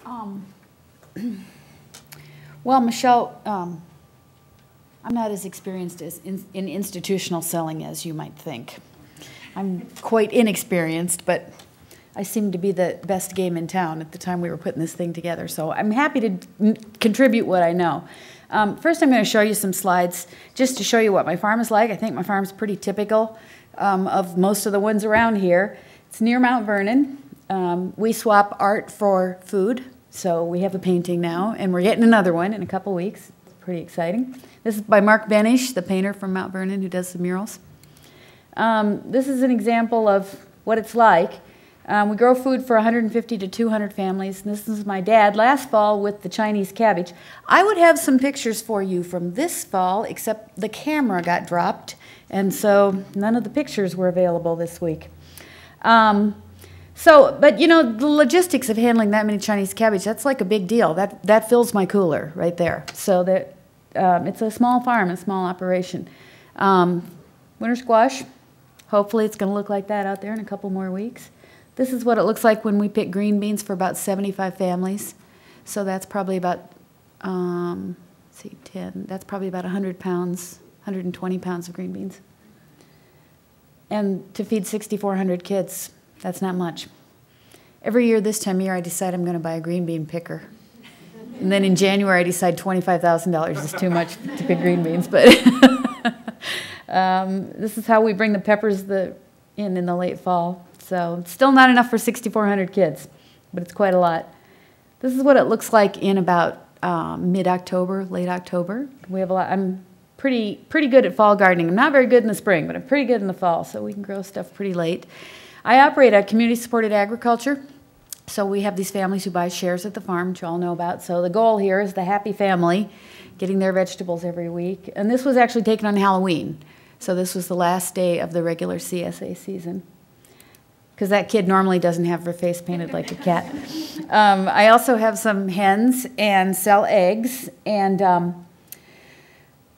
Um, well, Michelle, I'm not as experienced as in institutional selling as you might think. I'm quite inexperienced, but I seem to be the best game in town at the time we were putting this thing together. So I'm happy to contribute what I know. First, I'm going to show you some slides just to show you what my farm is like. I think my farm's pretty typical of most of the ones around here. It's near Mount Vernon. We swap art for food. So we have a painting now, and we're getting another one in a couple weeks. It's pretty exciting. This is by Mark Benish, the painter from Mount Vernon who does the murals. This is an example of what it's like. We grow food for 150 to 200 families. And this is my dad last fall with the Chinese cabbage. I would have some pictures for you from this fall, except the camera got dropped, and so none of the pictures were available this week. But you know, the logistics of handling that many Chinese cabbage, that's like a big deal. That fills my cooler right there. So that it's a small farm, a small operation. Winter squash, hopefully it's going to look like that out there in a couple more weeks. This is what it looks like when we pick green beans for about 75 families. So that's probably about, let's see, 10, that's probably about 100 pounds, 120 pounds of green beans. And to feed 6,400 kids, that's not much. Every year this time of year I decide I'm going to buy a green bean picker. And then in January I decide $25,000 is too much to pick green beans. But this is how we bring the peppers in the late fall. So it's still not enough for 6,400 kids, but it's quite a lot. This is what it looks like in about mid-October, late October. We have a lot. I'm pretty good at fall gardening. I'm not very good in the spring, but I'm pretty good in the fall, so we can grow stuff pretty late. I operate a community-supported agriculture, so we have these families who buy shares at the farm, which you all know about. So the goal here is the happy family getting their vegetables every week. And this was actually taken on Halloween, so this was the last day of the regular CSA season, because that kid normally doesn't have her face painted like a cat. I also have some hens and sell eggs, and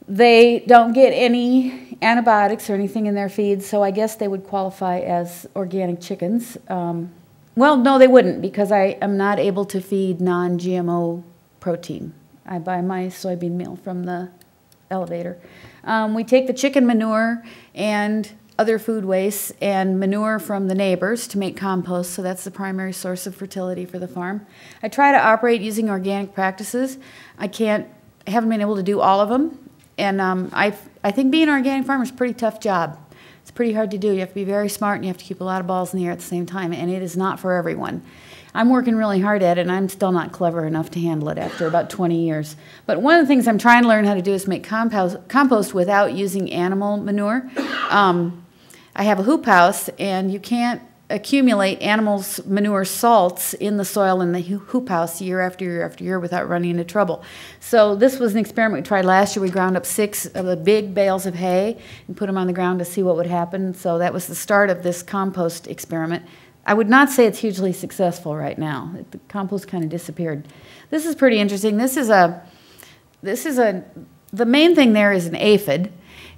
they don't get any antibiotics or anything in their feeds, so I guess they would qualify as organic chickens. Well, no, they wouldn't, because I am not able to feed non-GMO protein. I buy my soybean meal from the elevator. We take the chicken manure and other food wastes and manure from the neighbors to make compost, so that's the primary source of fertility for the farm. I try to operate using organic practices. I haven't been able to do all of them, and I think being an organic farmer is a pretty tough job. It's pretty hard to do. You have to be very smart, and you have to keep a lot of balls in the air at the same time, and it is not for everyone. I'm working really hard at it, and I'm still not clever enough to handle it after about 20 years. But one of the things I'm trying to learn how to do is make compost without using animal manure. I have a hoop house, and you can't accumulate animals' manure salts in the soil in the hoop house year after year after year without running into trouble. So this was an experiment we tried last year. We ground up 6 of the big bales of hay and put them on the ground to see what would happen. So that was the start of this compost experiment. I would not say it's hugely successful right now. The compost kind of disappeared. This is pretty interesting. The main thing there is an aphid.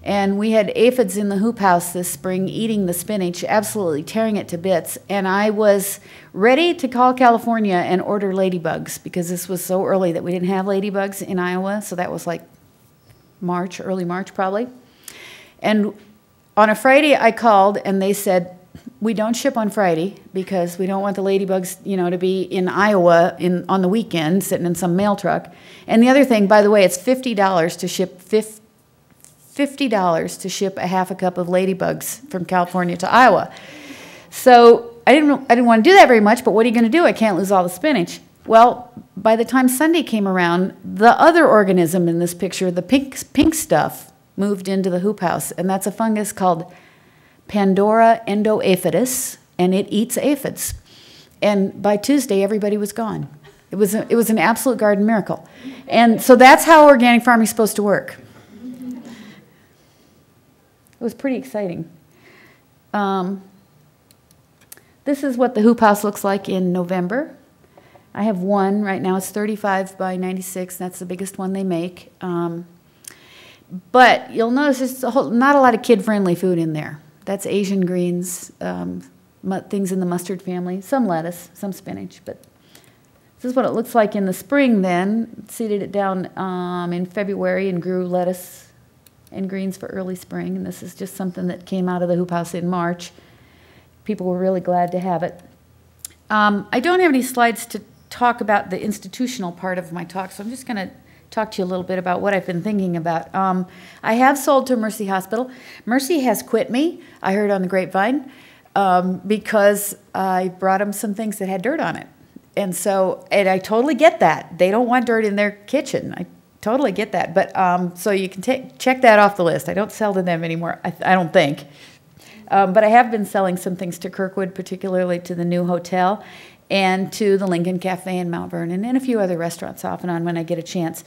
And we had aphids in the hoop house this spring eating the spinach, absolutely tearing it to bits. And I was ready to call California and order ladybugs, because this was so early that we didn't have ladybugs in Iowa. So that was like March, early March probably. And on a Friday I called, and they said, we don't ship on Friday because we don't want the ladybugs, you know, to be in Iowa on the weekend sitting in some mail truck. And the other thing, by the way, it's $50 to ship $50 to ship a half a cup of ladybugs from California to Iowa. So I didn't want to do that very much, but what are you going to do? I can't lose all the spinach. Well, by the time Sunday came around, the other organism in this picture, the pink stuff, moved into the hoop house, and that's a fungus called Pandora endoaphidus, and it eats aphids. And by Tuesday, everybody was gone. It was an absolute garden miracle. And so that's how organic farming is supposed to work. It was pretty exciting. This is what the hoop house looks like in November. I have one right now. It's 35 by 96. That's the biggest one they make. But you'll notice there's not a lot of kid-friendly food in there. That's Asian greens, things in the mustard family, some lettuce, some spinach, but This is what it looks like in the spring then. Seeded it down in February and grew lettuce and greens for early spring. And this is just something that came out of the hoop house in March. People were really glad to have it. I don't have any slides to talk about the institutional part of my talk, so I'm just going to talk to you a little bit about what I've been thinking about. I have sold to Mercy Hospital. Mercy has quit me, I heard on the grapevine, because I brought them some things that had dirt on it. And I totally get that. They don't want dirt in their kitchen. I totally get that. But so you can check that off the list. I don't sell to them anymore, I don't think. But I have been selling some things to Kirkwood, particularly to the new hotel and to the Lincoln Cafe in Mount Vernon and a few other restaurants off and on when I get a chance.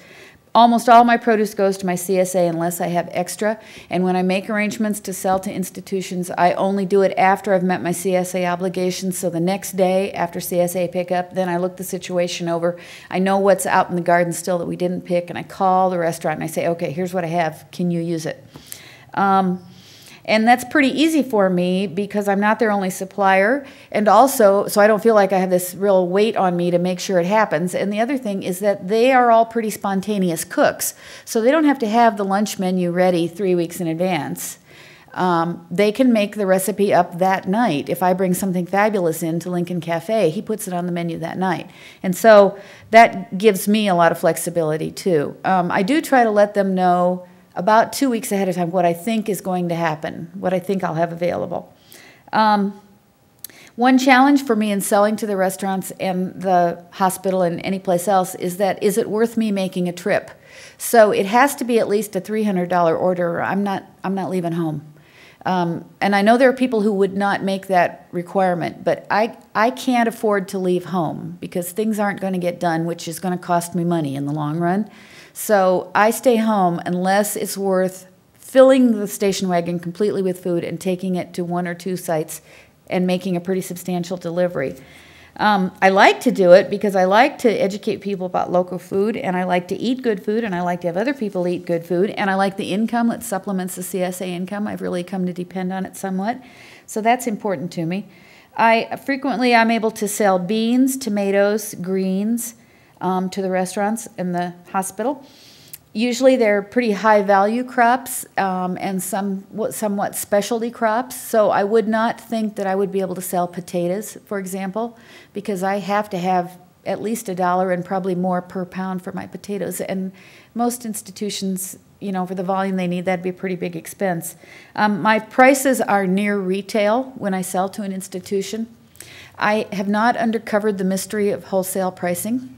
Almost all my produce goes to my CSA unless I have extra. And when I make arrangements to sell to institutions, I only do it after I've met my CSA obligations. So the next day after CSA pickup, then I look the situation over. I know what's out in the garden still that we didn't pick, and I call the restaurant and I say, okay, here's what I have. Can you use it? And that's pretty easy for me because I'm not their only supplier, and also so I don't feel like I have this real weight on me to make sure it happens. And the other thing is that they are all pretty spontaneous cooks, so they don't have to have the lunch menu ready 3 weeks in advance. They can make the recipe up that night. If I bring something fabulous in to Lincoln Cafe, he puts it on the menu that night. And so that gives me a lot of flexibility too. I do try to let them know about 2 weeks ahead of time what I think is going to happen, what I think I'll have available. One challenge for me in selling to the restaurants and the hospital and any place else is it worth me making a trip? So it has to be at least a $300 order or I'm not leaving home. And I know there are people who would not make that requirement, but I can't afford to leave home because things aren't going to get done, which is going to cost me money in the long run. So I stay home unless it's worth filling the station wagon completely with food and taking it to 1 or 2 sites and making a pretty substantial delivery. I like to do it because I like to educate people about local food, and I like to eat good food, and I like to have other people eat good food, and I like the income that supplements the CSA income. I've really come to depend on it somewhat, so that's important to me. I'm able to sell beans, tomatoes, greens, to the restaurants and the hospital. Usually they're pretty high value crops and somewhat specialty crops. So I would not think that I would be able to sell potatoes, for example, because I have to have at least $1 and probably more per pound for my potatoes. And most institutions, you know, for the volume they need, that'd be a pretty big expense. My prices are near retail when I sell to an institution. I have not uncovered the mystery of wholesale pricing.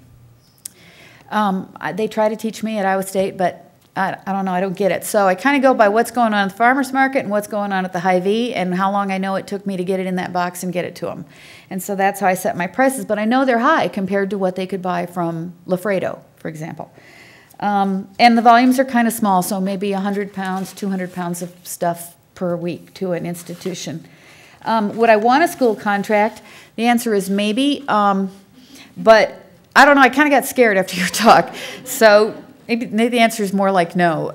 They try to teach me at Iowa State, but I don't know, I don't get it. So I kind of go by what's going on at the farmer's market and what's going on at the Hy-Vee and how long I know it took me to get it in that box and get it to them. And so that's how I set my prices, but I know they're high compared to what they could buy from Lafredo, for example. And the volumes are kind of small, so maybe 100 pounds, 200 pounds of stuff per week to an institution. Would I want a school contract? The answer is maybe, but I don't know, I kind of got scared after your talk, so maybe the answer is more like no.